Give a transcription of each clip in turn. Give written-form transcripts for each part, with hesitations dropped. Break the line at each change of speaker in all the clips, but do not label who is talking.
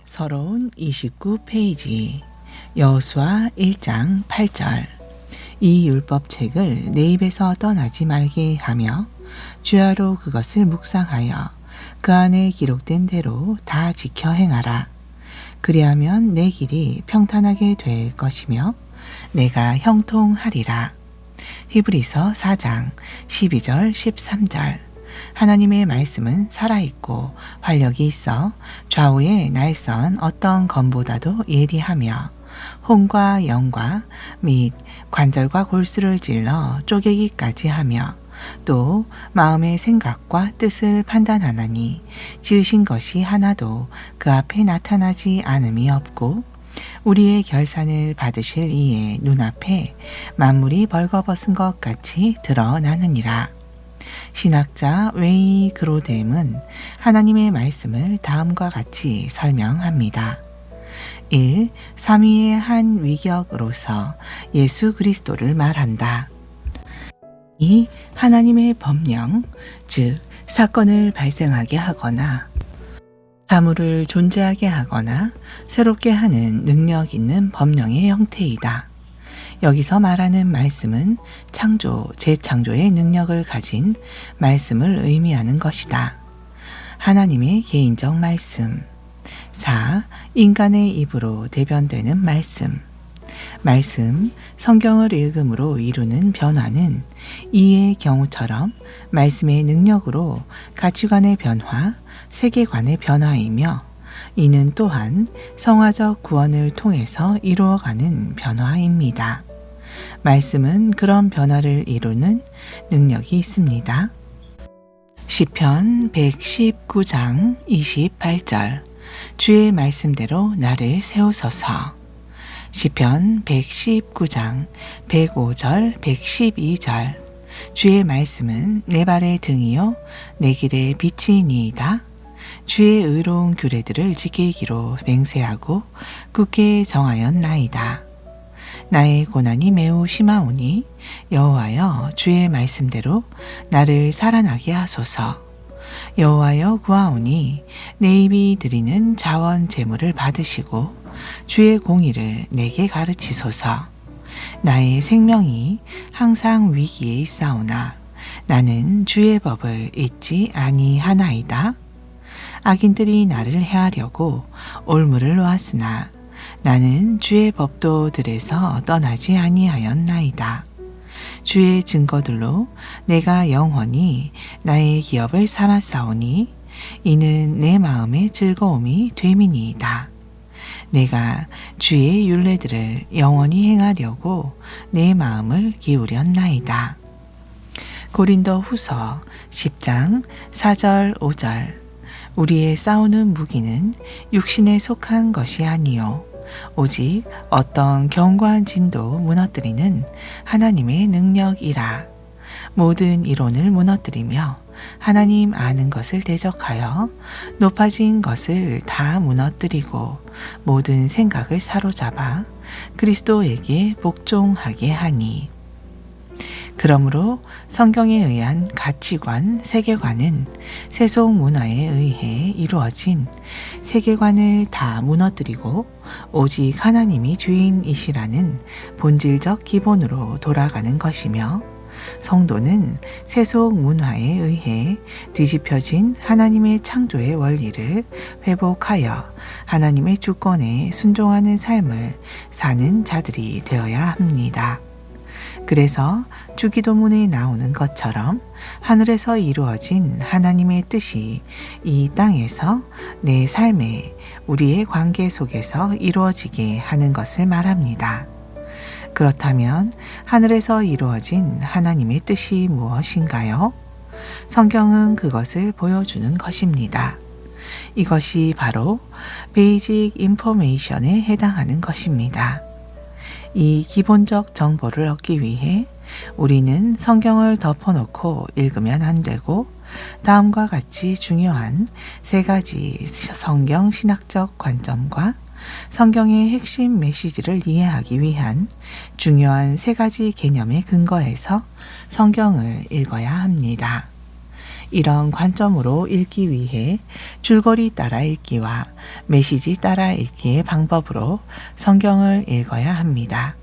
서러운 29페이지 여호수아 1장 8절 이 율법책을 내 입에서 떠나지 말게 하며 주야로 그것을 묵상하여 그 안에 기록된 대로 다 지켜 행하라. 그리하면 내 길이 평탄하게 될 것이며 내가 형통하리라. 히브리서 4장 12절 13절 하나님의 말씀은 살아있고 활력이 있어 좌우의 날선 어떤 검보다도 예리하며 혼과 영과 및 관절과 골수를 찔러 쪼개기까지 하며 또 마음의 생각과 뜻을 판단하나니 지으신 것이 하나도 그 앞에 나타나지 않음이 없고 우리의 결산을 받으실 이의 눈앞에 만물이 벌거벗은 것 같이 드러나느니라. 신학자 웨이 그로뎀은 하나님의 말씀을 다음과 같이 설명합니다. 1. 삼위의 한 위격으로서 예수 그리스도를 말한다. 2. 하나님의 법령, 즉 사건을 발생하게 하거나 사물을 존재하게 하거나 새롭게 하는 능력 있는 법령의 형태이다. 여기서 말하는 말씀은 창조, 재창조의 능력을 가진 말씀을 의미하는 것이다. 하나님의 개인적 말씀. 4. 인간의 입으로 대변되는 말씀. 말씀, 성경을 읽음으로 이루는 변화는 이의 경우처럼 말씀의 능력으로 가치관의 변화, 세계관의 변화이며 이는 또한 성화적 구원을 통해서 이루어가는 변화입니다. 말씀은 그런 변화를 이루는 능력이 있습니다. 시편 119장 28절 주의 말씀대로 나를 세우소서. 시편 119장 105절 112절 주의 말씀은 내 발의 등이요 내 길의 빛이니이다. 주의 의로운 규례들을 지키기로 맹세하고 굳게 정하였나이다. 나의 고난이 매우 심하오니 여호와여 주의 말씀대로 나를 살아나게 하소서. 여호와여 구하오니 내 입이 드리는 자원 제물을 받으시고 주의 공의를 내게 가르치소서. 나의 생명이 항상 위기에 있사오나 나는 주의 법을 잊지 아니하나이다. 악인들이 나를 해하려고 올무를 놓았으나 나는 주의 법도들에서 떠나지 아니하였나이다. 주의 증거들로 내가 영원히 나의 기업을 삼았사오니 이는 내 마음의 즐거움이 됨이니이다. 내가 주의 율례들을 영원히 행하려고 내 마음을 기울였나이다. 고린도 후서 10장 4절 5절 우리의 싸우는 무기는 육신에 속한 것이 아니요 오직 어떤 견고한 진도 무너뜨리는 하나님의 능력이라. 모든 이론을 무너뜨리며 하나님 아는 것을 대적하여 높아진 것을 다 무너뜨리고 모든 생각을 사로잡아 그리스도에게 복종하게 하니. 그러므로 성경에 의한 가치관, 세계관은 세속 문화에 의해 이루어진 세계관을 다 무너뜨리고 오직 하나님이 주인이시라는 본질적 기본으로 돌아가는 것이며 성도는 세속 문화에 의해 뒤집혀진 하나님의 창조의 원리를 회복하여 하나님의 주권에 순종하는 삶을 사는 자들이 되어야 합니다. 그래서 주기도문에 나오는 것처럼 하늘에서 이루어진 하나님의 뜻이 이 땅에서 내 삶에 우리의 관계 속에서 이루어지게 하는 것을 말합니다. 그렇다면 하늘에서 이루어진 하나님의 뜻이 무엇인가요? 성경은 그것을 보여주는 것입니다. 이것이 바로 베이직 인포메이션에 해당하는 것입니다. 이 기본적 정보를 얻기 위해 우리는 성경을 덮어놓고 읽으면 안 되고 다음과 같이 중요한 세 가지 성경 신학적 관점과 성경의 핵심 메시지를 이해하기 위한 중요한 세 가지 개념에 근거해서 성경을 읽어야 합니다. 이런 관점으로 읽기 위해 줄거리 따라 읽기와 메시지 따라 읽기의 방법으로 성경을 읽어야 합니다.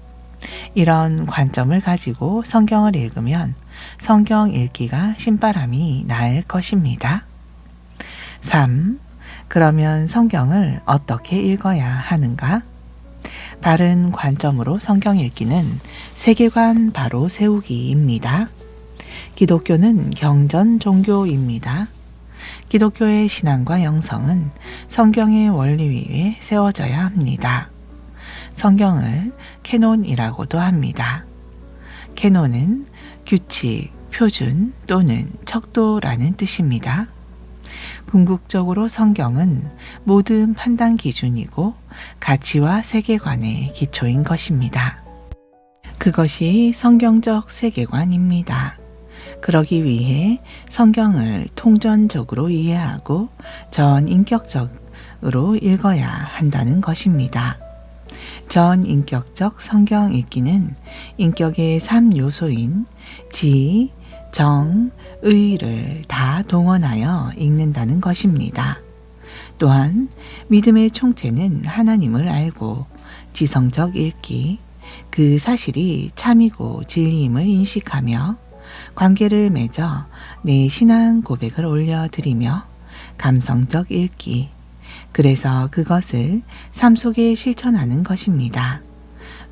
이런 관점을 가지고 성경을 읽으면 성경 읽기가 신바람이 날 것입니다. 3. 그러면 성경을 어떻게 읽어야 하는가? 바른 관점으로 성경 읽기는 세계관 바로 세우기입니다. 기독교는 경전 종교입니다. 기독교의 신앙과 영성은 성경의 원리 위에 세워져야 합니다. 성경을 캐논이라고도 합니다. 캐논은 규칙, 표준 또는 척도라는 뜻입니다. 궁극적으로 성경은 모든 판단 기준이고 가치와 세계관의 기초인 것입니다. 그것이 성경적 세계관입니다. 그러기 위해 성경을 통전적으로 이해하고 전인격적으로 읽어야 한다는 것입니다. 전인격적 성경 읽기는 인격의 3요소인 지, 정, 의를 다 동원하여 읽는다는 것입니다. 또한 믿음의 총체는 하나님을 알고 지성적 읽기, 그 사실이 참이고 진리임을 인식하며 관계를 맺어 내 신앙 고백을 올려드리며 감성적 읽기, 그래서 그것을 삶 속에 실천하는 것입니다.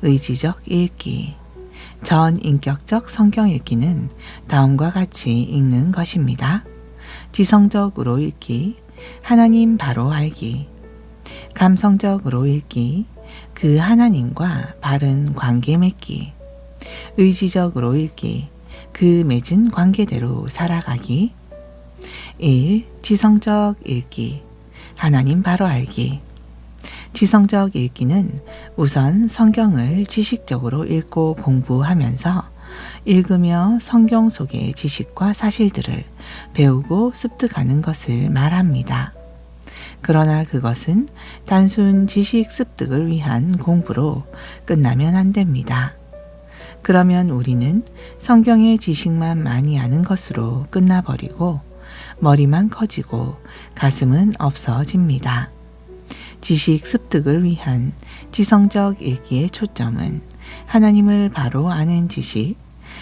의지적 읽기, 전인격적 성경 읽기는 다음과 같이 읽는 것입니다. 지성적으로 읽기, 하나님 바로 알기, 감성적으로 읽기, 그 하나님과 바른 관계 맺기, 의지적으로 읽기, 그 맺은 관계대로 살아가기. 1. 지성적 읽기, 하나님 바로 알기. 지성적 읽기는 우선 성경을 지식적으로 읽고 공부하면서 읽으며 성경 속의 지식과 사실들을 배우고 습득하는 것을 말합니다. 그러나 그것은 단순 지식 습득을 위한 공부로 끝나면 안 됩니다. 그러면 우리는 성경의 지식만 많이 아는 것으로 끝나버리고 머리만 커지고 가슴은 없어집니다. 지식 습득을 위한 지성적 읽기의 초점은 하나님을 바로 아는 지식,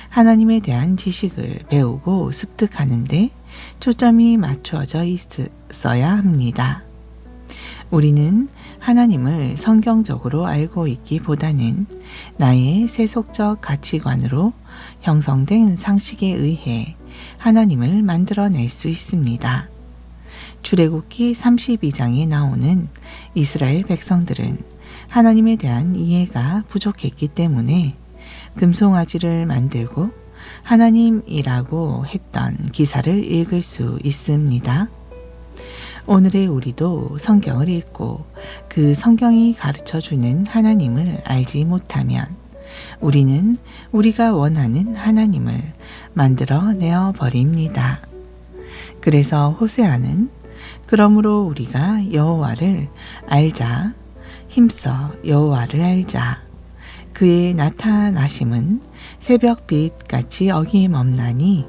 하나님에 대한 지식을 배우고 습득하는 데 초점이 맞추어져 있어야 합니다. 우리는 하나님을 성경적으로 알고 있기보다는 나의 세속적 가치관으로 형성된 상식에 의해 하나님을 만들어낼 수 있습니다. 출애굽기 32장에 나오는 이스라엘 백성들은 하나님에 대한 이해가 부족했기 때문에 금송아지를 만들고 하나님이라고 했던 기사를 읽을 수 있습니다. 오늘의 우리도 성경을 읽고 그 성경이 가르쳐주는 하나님을 알지 못하면 우리는 우리가 원하는 하나님을 만들어내어 버립니다. 그래서 호세아는 그러므로 우리가 여호와를 알자, 힘써 여호와를 알자. 그의 나타나심은 새벽빛 같이 어김없나니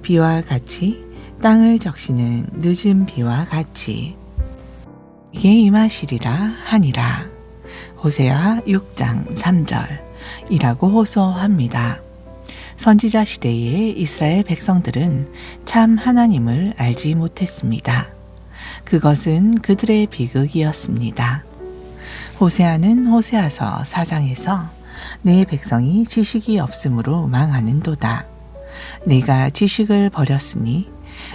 비와 같이 땅을 적시는 늦은 비와 같이 이게 임하시리라 하니라. 호세아 6장 3절이라고 호소합니다. 선지자 시대의 이스라엘 백성들은 참 하나님을 알지 못했습니다. 그것은 그들의 비극이었습니다. 호세아는 호세아서 4장에서 내 백성이 지식이 없으므로 망하는도다. 내가 지식을 버렸으니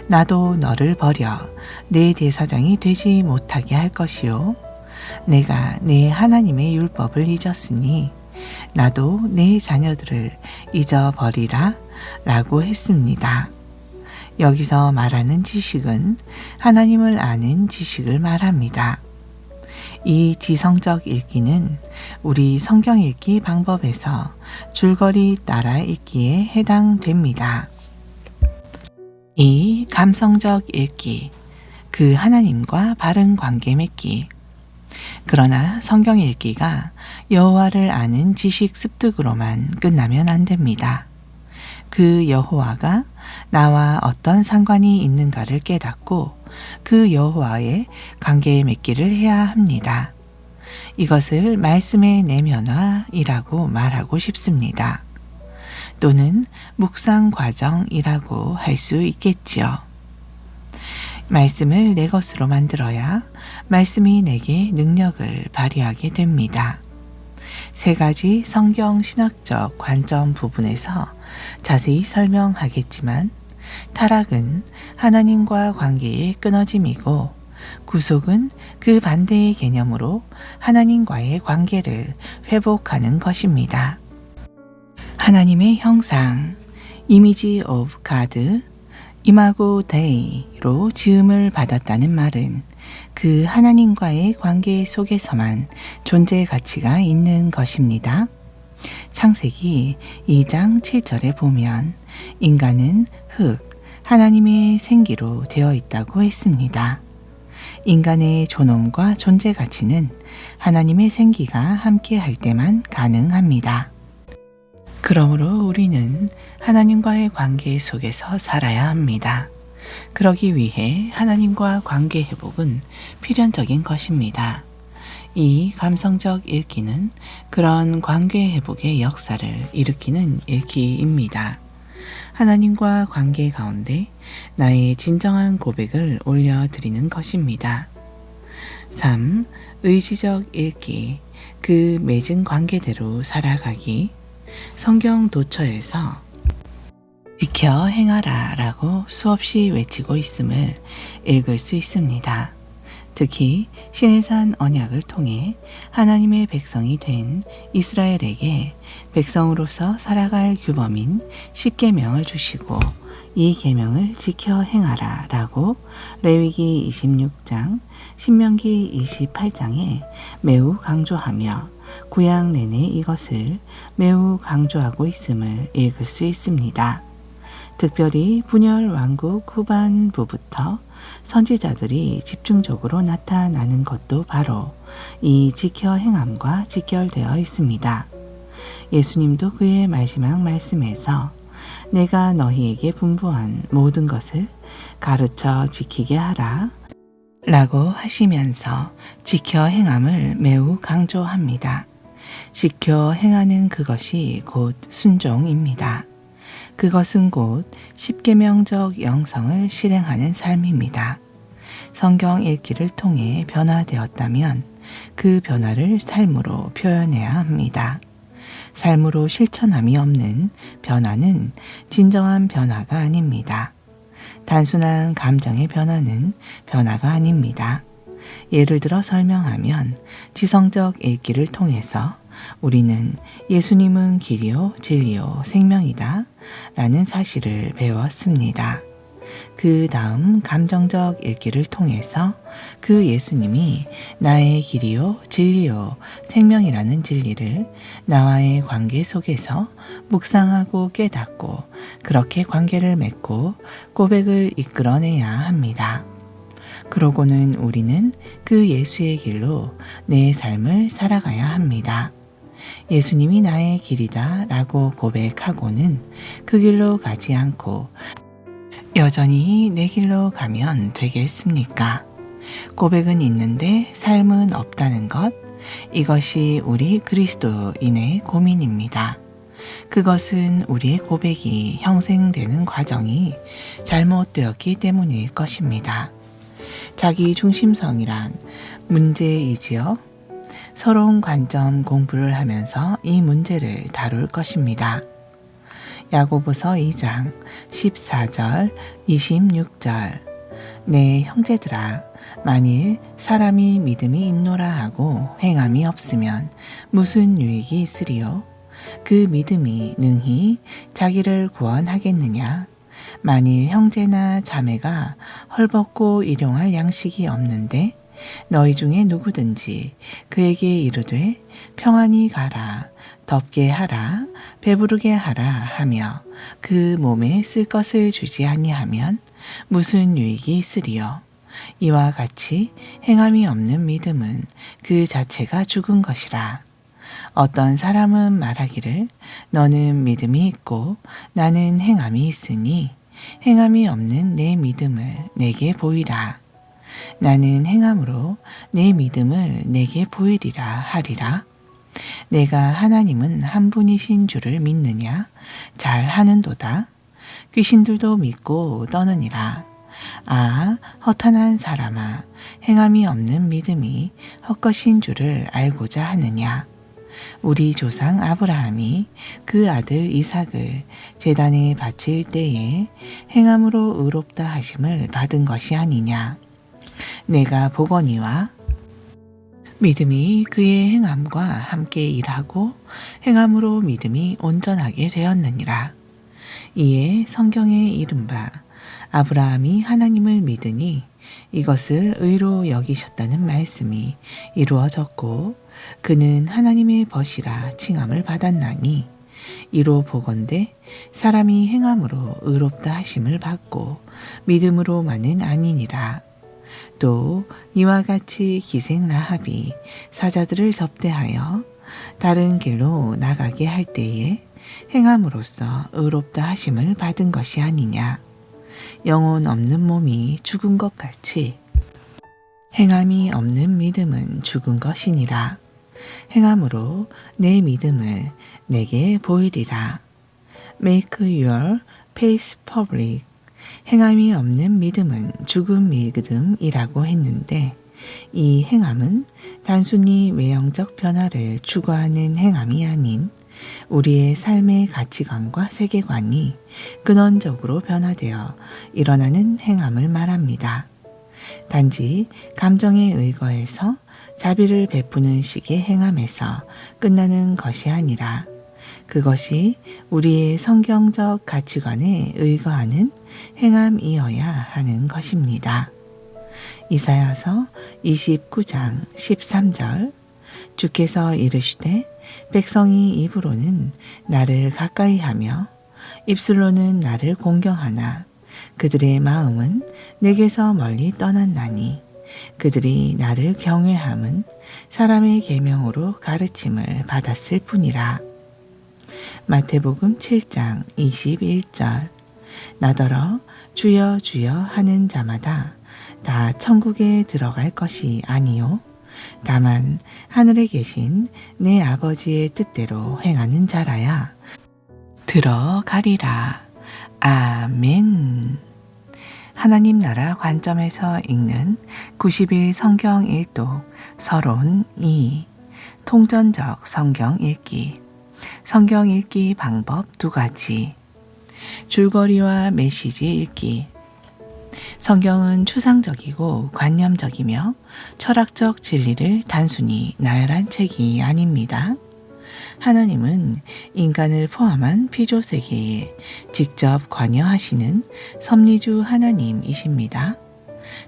나도 너를 버려 내 대사장이 되지 못하게 할 것이요. 내가 내 하나님의 율법을 잊었으니 나도 내 자녀들을 잊어버리라 라고 했습니다. 여기서 말하는 지식은 하나님을 아는 지식을 말합니다. 이 지성적 읽기는 우리 성경 읽기 방법에서 줄거리 따라 읽기에 해당됩니다. 이 감성적 읽기, 그 하나님과 바른 관계 맺기. 그러나 성경 읽기가 여호와를 아는 지식 습득으로만 끝나면 안 됩니다. 그 여호와가 나와 어떤 상관이 있는가를 깨닫고 그 여호와의 관계에 맺기를 해야 합니다. 이것을 말씀의 내면화이라고 말하고 싶습니다. 또는 묵상 과정이라고 할 수 있겠지요. 말씀을 내 것으로 만들어야 말씀이 내게 능력을 발휘하게 됩니다. 세 가지 성경 신학적 관점 부분에서 자세히 설명하겠지만 타락은 하나님과 관계의 끊어짐이고 구속은 그 반대의 개념으로 하나님과의 관계를 회복하는 것입니다. 하나님의 형상, 이미지 오브 가드, 이마고 데이로 지음을 받았다는 말은 그 하나님과의 관계 속에서만 존재 가치가 있는 것입니다. 창세기 2장 7절에 보면 인간은 흙, 하나님의 생기로 되어 있다고 했습니다. 인간의 존엄과 존재 가치는 하나님의 생기가 함께 할 때만 가능합니다. 그러므로 우리는 하나님과의 관계 속에서 살아야 합니다. 그러기 위해 하나님과 관계 회복은 필연적인 것입니다. 이 감성적 읽기는 그런 관계 회복의 역사를 일으키는 읽기입니다. 하나님과 관계 가운데 나의 진정한 고백을 올려드리는 것입니다. 3. 의지적 읽기, 그 맺은 관계대로 살아가기. 성경 도처에서 지켜 행하라 라고 수없이 외치고 있음을 읽을 수 있습니다. 특히 시내산 언약을 통해 하나님의 백성이 된 이스라엘에게 백성으로서 살아갈 규범인 10계명을 주시고 이 계명을 지켜 행하라 라고 레위기 26장, 신명기 28장에 매우 강조하며 구약 내내 이것을 매우 강조하고 있음을 읽을 수 있습니다. 특별히 분열 왕국 후반부부터 선지자들이 집중적으로 나타나는 것도 바로 이 지켜 행함과 직결되어 있습니다. 예수님도 그의 마지막 말씀에서 내가 너희에게 분부한 모든 것을 가르쳐 지키게 하라 라고 하시면서 지켜 행함을 매우 강조합니다. 지켜 행하는 그것이 곧 순종입니다. 그것은 곧 십계명적 영성을 실행하는 삶입니다. 성경 읽기를 통해 변화되었다면 그 변화를 삶으로 표현해야 합니다. 삶으로 실천함이 없는 변화는 진정한 변화가 아닙니다. 단순한 감정의 변화는 변화가 아닙니다. 예를 들어 설명하면 지성적 읽기를 통해서 우리는 예수님은 길이요, 진리요, 생명이다 라는 사실을 배웠습니다. 그 다음 감정적 읽기를 통해서 그 예수님이 나의 길이요, 진리요, 생명이라는 진리를 나와의 관계 속에서 묵상하고 깨닫고 그렇게 관계를 맺고 고백을 이끌어내야 합니다. 그러고는 우리는 그 예수의 길로 내 삶을 살아가야 합니다. 예수님이 나의 길이다 라고 고백하고는 그 길로 가지 않고 여전히 내 길로 가면 되겠습니까? 고백은 있는데 삶은 없다는 것, 이것이 우리 그리스도인의 고민입니다. 그것은 우리의 고백이 형성되는 과정이 잘못되었기 때문일 것입니다. 자기 중심성이란 문제이지요. 새로운 관점 공부를 하면서 이 문제를 다룰 것입니다. 야고보서 2장 14절 26절 내 형제들아 만일 사람이 믿음이 있노라 하고 행함이 없으면 무슨 유익이 있으리요? 그 믿음이 능히 자기를 구원하겠느냐? 만일 형제나 자매가 헐벗고 일용할 양식이 없는데 너희 중에 누구든지 그에게 이르되 평안히 가라, 덥게 하라, 배부르게 하라 하며 그 몸에 쓸 것을 주지 아니하면 무슨 유익이 있으리요? 이와 같이 행함이 없는 믿음은 그 자체가 죽은 것이라. 어떤 사람은 말하기를 너는 믿음이 있고 나는 행함이 있으니 행함이 없는 내 믿음을 내게 보이라. 나는 행함으로 내 믿음을 내게 보이리라 하리라. 내가 하나님은 한 분이신 줄을 믿느냐? 잘 하는도다. 귀신들도 믿고 떠느니라. 아, 허탄한 사람아, 행함이 없는 믿음이 헛것인 줄을 알고자 하느냐? 우리 조상 아브라함이 그 아들 이삭을 제단에 바칠 때에 행함으로 의롭다 하심을 받은 것이 아니냐? 내가 보거니와 믿음이 그의 행함과 함께 일하고 행함으로 믿음이 온전하게 되었느니라. 이에 성경에 이른바 아브라함이 하나님을 믿으니 이것을 의로 여기셨다는 말씀이 이루어졌고 그는 하나님의 벗이라 칭함을 받았나니 이로 보건대 사람이 행함으로 의롭다 하심을 받고 믿음으로만은 아니니라. 또 이와 같이 기생 라합이 사자들을 접대하여 다른 길로 나가게 할 때에 행함으로써 의롭다 하심을 받은 것이 아니냐. 영혼 없는 몸이 죽은 것 같이 행함이 없는 믿음은 죽은 것이니라. 행함으로 내 믿음을 내게 보이리라. Make your faith public. 행함이 없는 믿음은 죽은 믿음이라고 했는데 이 행함은 단순히 외형적 변화를 추구하는 행함이 아닌 우리의 삶의 가치관과 세계관이 근원적으로 변화되어 일어나는 행함을 말합니다. 단지 감정에 의거해서 자비를 베푸는 식의 행함에서 끝나는 것이 아니라 그것이 우리의 성경적 가치관에 의거하는 행함이어야 하는 것입니다. 이사야서 29장 13절 주께서 이르시되 백성이 입으로는 나를 가까이 하며 입술로는 나를 공경하나 그들의 마음은 내게서 멀리 떠났나니 그들이 나를 경외함은 사람의 계명으로 가르침을 받았을 뿐이라. 마태복음 7장 21절 나더러 주여 주여 하는 자마다 다 천국에 들어갈 것이 아니요 다만 하늘에 계신 내 아버지의 뜻대로 행하는 자라야 들어가리라. 아멘. 하나님 나라 관점에서 읽는 90일 성경 일독 서론 2 통전적 성경 읽기. 성경 읽기 방법 2가지. 줄거리와 메시지 읽기. 성경은 추상적이고 관념적이며 철학적 진리를 단순히 나열한 책이 아닙니다. 하나님은 인간을 포함한 피조세계에 직접 관여하시는 섭리주 하나님이십니다.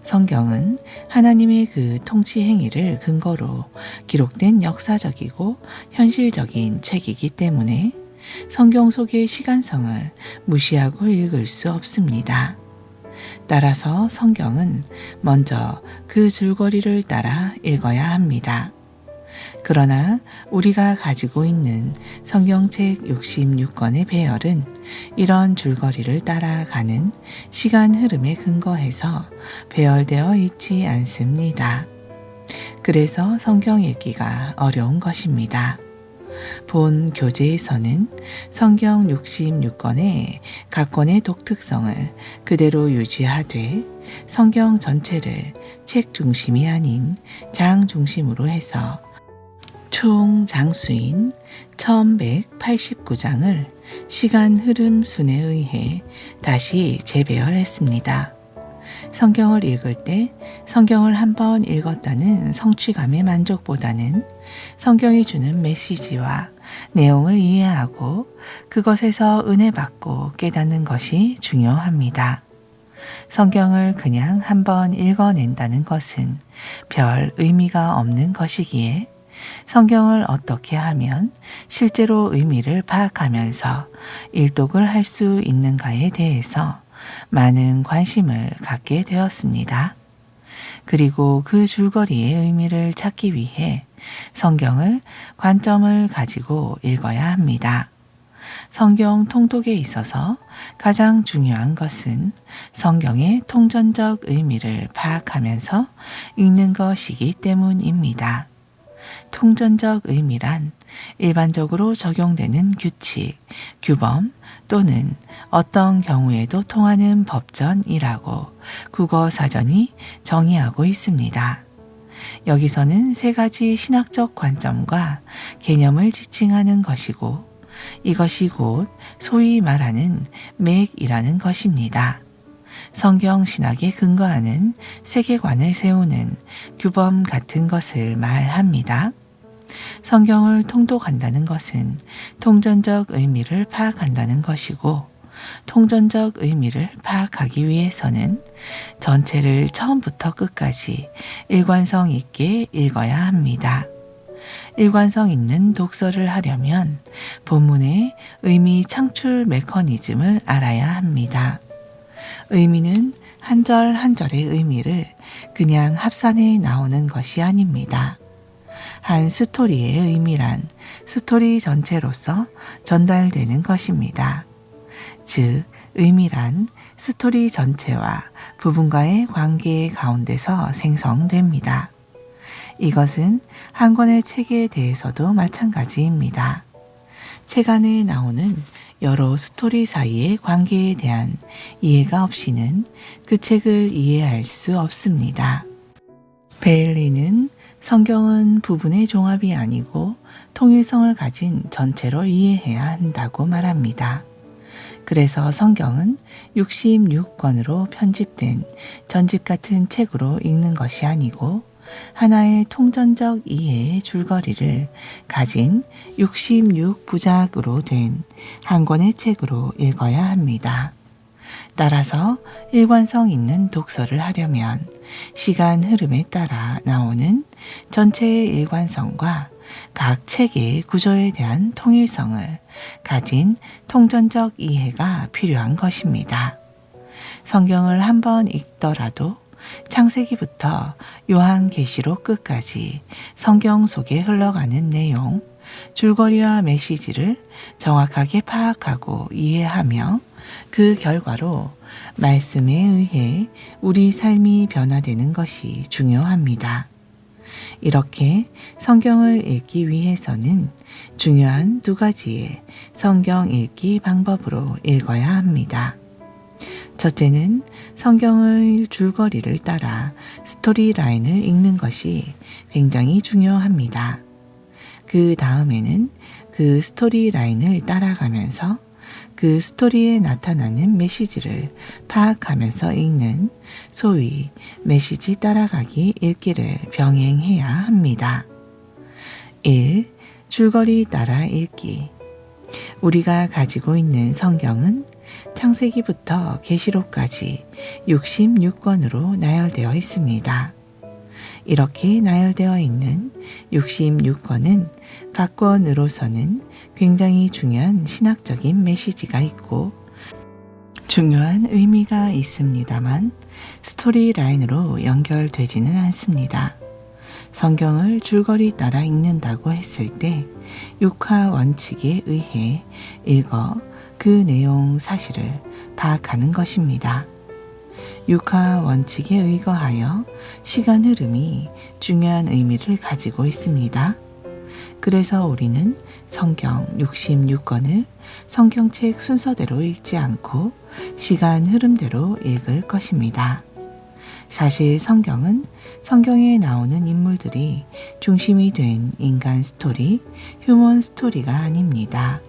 성경은 하나님의 그 통치 행위를 근거로 기록된 역사적이고 현실적인 책이기 때문에 성경 속의 시간성을 무시하고 읽을 수 없습니다. 따라서 성경은 먼저 그 줄거리를 따라 읽어야 합니다. 그러나 우리가 가지고 있는 성경책 66권의 배열은 이런 줄거리를 따라가는 시간 흐름에 근거해서 배열되어 있지 않습니다. 그래서 성경 읽기가 어려운 것입니다. 본 교재에서는 성경 66권의 각 권의 독특성을 그대로 유지하되 성경 전체를 책 중심이 아닌 장 중심으로 해서 총 장수인 1189장을 시간 흐름 순에 의해 다시 재배열했습니다. 성경을 읽을 때 성경을 한번 읽었다는 성취감의 만족보다는 성경이 주는 메시지와 내용을 이해하고 그것에서 은혜 받고 깨닫는 것이 중요합니다. 성경을 그냥 한번 읽어낸다는 것은 별 의미가 없는 것이기에 성경을 어떻게 하면 실제로 의미를 파악하면서 일독을 할 수 있는가에 대해서 많은 관심을 갖게 되었습니다. 그리고 그 줄거리의 의미를 찾기 위해 성경을 관점을 가지고 읽어야 합니다. 성경 통독에 있어서 가장 중요한 것은 성경의 통전적 의미를 파악하면서 읽는 것이기 때문입니다. 통전적 의미란 일반적으로 적용되는 규칙, 규범 또는 어떤 경우에도 통하는 법전이라고 국어사전이 정의하고 있습니다. 여기서는 세 가지 신학적 관점과 개념을 지칭하는 것이고 이것이 곧 소위 말하는 맥이라는 것입니다. 성경 신학에 근거하는 세계관을 세우는 규범 같은 것을 말합니다. 성경을 통독한다는 것은 통전적 의미를 파악한다는 것이고 통전적 의미를 파악하기 위해서는 전체를 처음부터 끝까지 일관성 있게 읽어야 합니다. 일관성 있는 독서를 하려면 본문의 의미 창출 메커니즘을 알아야 합니다. 의미는 한 절 한 절의 의미를 그냥 합산해 나오는 것이 아닙니다. 한 스토리의 의미란 스토리 전체로서 전달되는 것입니다. 즉, 의미란 스토리 전체와 부분과의 관계 가운데서 생성됩니다. 이것은 한 권의 책에 대해서도 마찬가지입니다. 책 안에 나오는 여러 스토리 사이의 관계에 대한 이해가 없이는 그 책을 이해할 수 없습니다. 베일리는 성경은 부분의 종합이 아니고 통일성을 가진 전체로 이해해야 한다고 말합니다. 그래서 성경은 66권으로 편집된 전집 같은 책으로 읽는 것이 아니고 하나의 통전적 이해의 줄거리를 가진 66부작으로 된 한 권의 책으로 읽어야 합니다. 따라서 일관성 있는 독서를 하려면 시간 흐름에 따라 나오는 전체의 일관성과 각 책의 구조에 대한 통일성을 가진 통전적 이해가 필요한 것입니다. 성경을 한번 읽더라도 창세기부터 요한계시록 끝까지 성경 속에 흘러가는 내용, 줄거리와 메시지를 정확하게 파악하고 이해하며 그 결과로 말씀에 의해 우리 삶이 변화되는 것이 중요합니다. 이렇게 성경을 읽기 위해서는 중요한 두 가지의 성경 읽기 방법으로 읽어야 합니다. 첫째는 성경의 줄거리를 따라 스토리 라인을 읽는 것이 굉장히 중요합니다. 그 다음에는 그 스토리 라인을 따라가면서 그 스토리에 나타나는 메시지를 파악하면서 읽는 소위 메시지 따라가기 읽기를 병행해야 합니다. 1. 줄거리 따라 읽기. 우리가 가지고 있는 성경은 창세기부터 계시록까지 66권으로 나열되어 있습니다. 이렇게 나열되어 있는 66권은 각 권으로서는 굉장히 중요한 신학적인 메시지가 있고 중요한 의미가 있습니다만 스토리 라인으로 연결되지는 않습니다. 성경을 줄거리 따라 읽는다고 했을 때 6화 원칙에 의해 읽어 그 내용 사실을 파악하는 것입니다. 6화 원칙에 의거하여 시간 흐름이 중요한 의미를 가지고 있습니다. 그래서 우리는 성경 66권을 성경책 순서대로 읽지 않고 시간 흐름대로 읽을 것입니다. 사실 성경은 성경에 나오는 인물들이 중심이 된 인간 스토리, 휴먼 스토리가 아닙니다.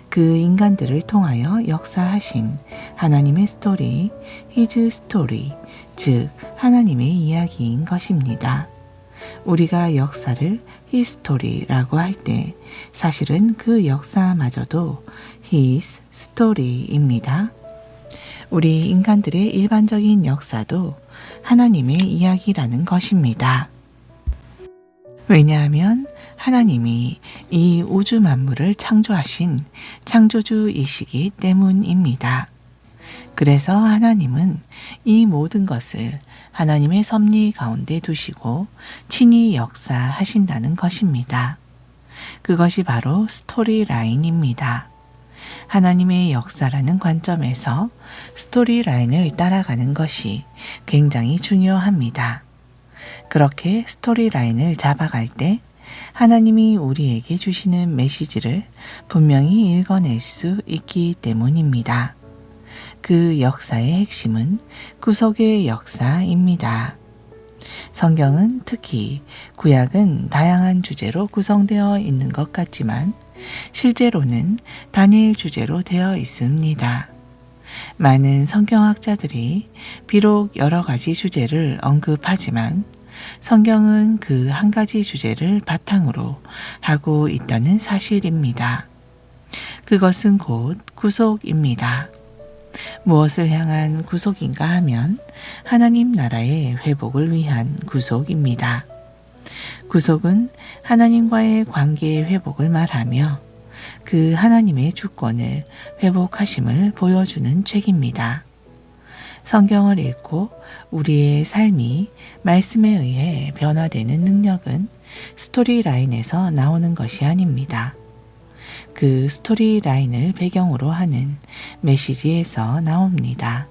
그 인간들을 통하여 역사하신 하나님의 스토리, 히즈 스토리, 즉 하나님의 이야기인 것입니다. 우리가 역사를 히스토리라고 할 때 사실은 그 역사마저도 히스 스토리입니다. 우리 인간들의 일반적인 역사도 하나님의 이야기라는 것입니다. 왜냐하면 하나님이 이 우주 만물을 창조하신 창조주이시기 때문입니다. 그래서 하나님은 이 모든 것을 하나님의 섭리 가운데 두시고 친히 역사하신다는 것입니다. 그것이 바로 스토리 라인입니다. 하나님의 역사라는 관점에서 스토리 라인을 따라가는 것이 굉장히 중요합니다. 그렇게 스토리 라인을 잡아갈 때 하나님이 우리에게 주시는 메시지를 분명히 읽어낼 수 있기 때문입니다. 그 역사의 핵심은 구속의 역사입니다. 성경은 특히 구약은 다양한 주제로 구성되어 있는 것 같지만 실제로는 단일 주제로 되어 있습니다. 많은 성경학자들이 비록 여러 가지 주제를 언급하지만 성경은 그 한 가지 주제를 바탕으로 하고 있다는 사실입니다. 그것은 곧 구속입니다. 무엇을 향한 구속인가 하면 하나님 나라의 회복을 위한 구속입니다. 구속은 하나님과의 관계의 회복을 말하며 그 하나님의 주권을 회복하심을 보여주는 책입니다. 성경을 읽고 우리의 삶이 말씀에 의해 변화되는 능력은 스토리 라인에서 나오는 것이 아닙니다. 그 스토리 라인을 배경으로 하는 메시지에서 나옵니다.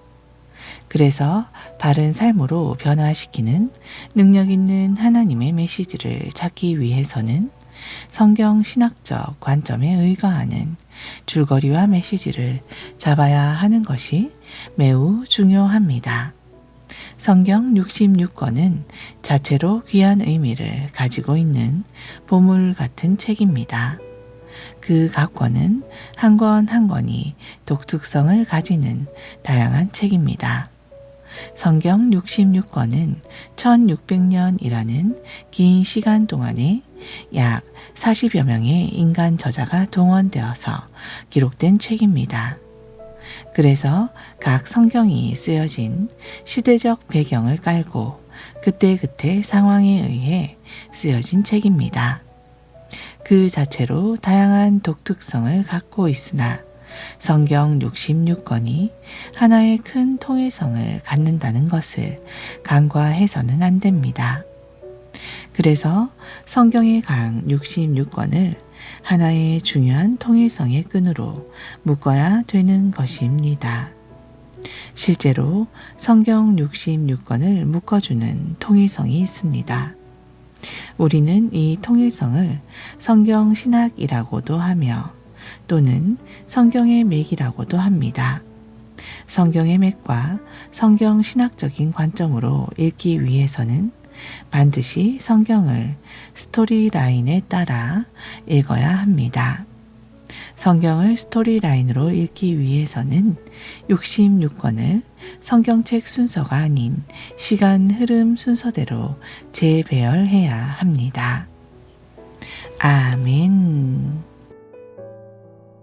그래서 바른 삶으로 변화시키는 능력 있는 하나님의 메시지를 찾기 위해서는 성경 신학적 관점에 의거하는 줄거리와 메시지를 잡아야 하는 것이 매우 중요합니다. 성경 66권은 자체로 귀한 의미를 가지고 있는 보물 같은 책입니다. 그 각 권은 한 권 한 권이 독특성을 가지는 다양한 책입니다. 성경 66권은 1600년이라는 긴 시간 동안에 약 40여 명의 인간 저자가 동원되어서 기록된 책입니다. 그래서 각 성경이 쓰여진 시대적 배경을 깔고 그때그때 상황에 의해 쓰여진 책입니다. 그 자체로 다양한 독특성을 갖고 있으나 성경 66권이 하나의 큰 통일성을 갖는다는 것을 간과해서는 안 됩니다. 그래서 성경의 각 66권을 하나의 중요한 통일성의 끈으로 묶어야 되는 것입니다. 실제로 성경 66권을 묶어주는 통일성이 있습니다. 우리는 이 통일성을 성경 신학이라고도 하며 또는 성경의 맥이라고도 합니다. 성경의 맥과 성경 신학적인 관점으로 읽기 위해서는 반드시 성경을 스토리 라인에 따라 읽어야 합니다. 성경을 스토리 라인으로 읽기 위해서는 66권을 성경책 순서가 아닌 시간 흐름 순서대로 재배열해야 합니다. 아멘.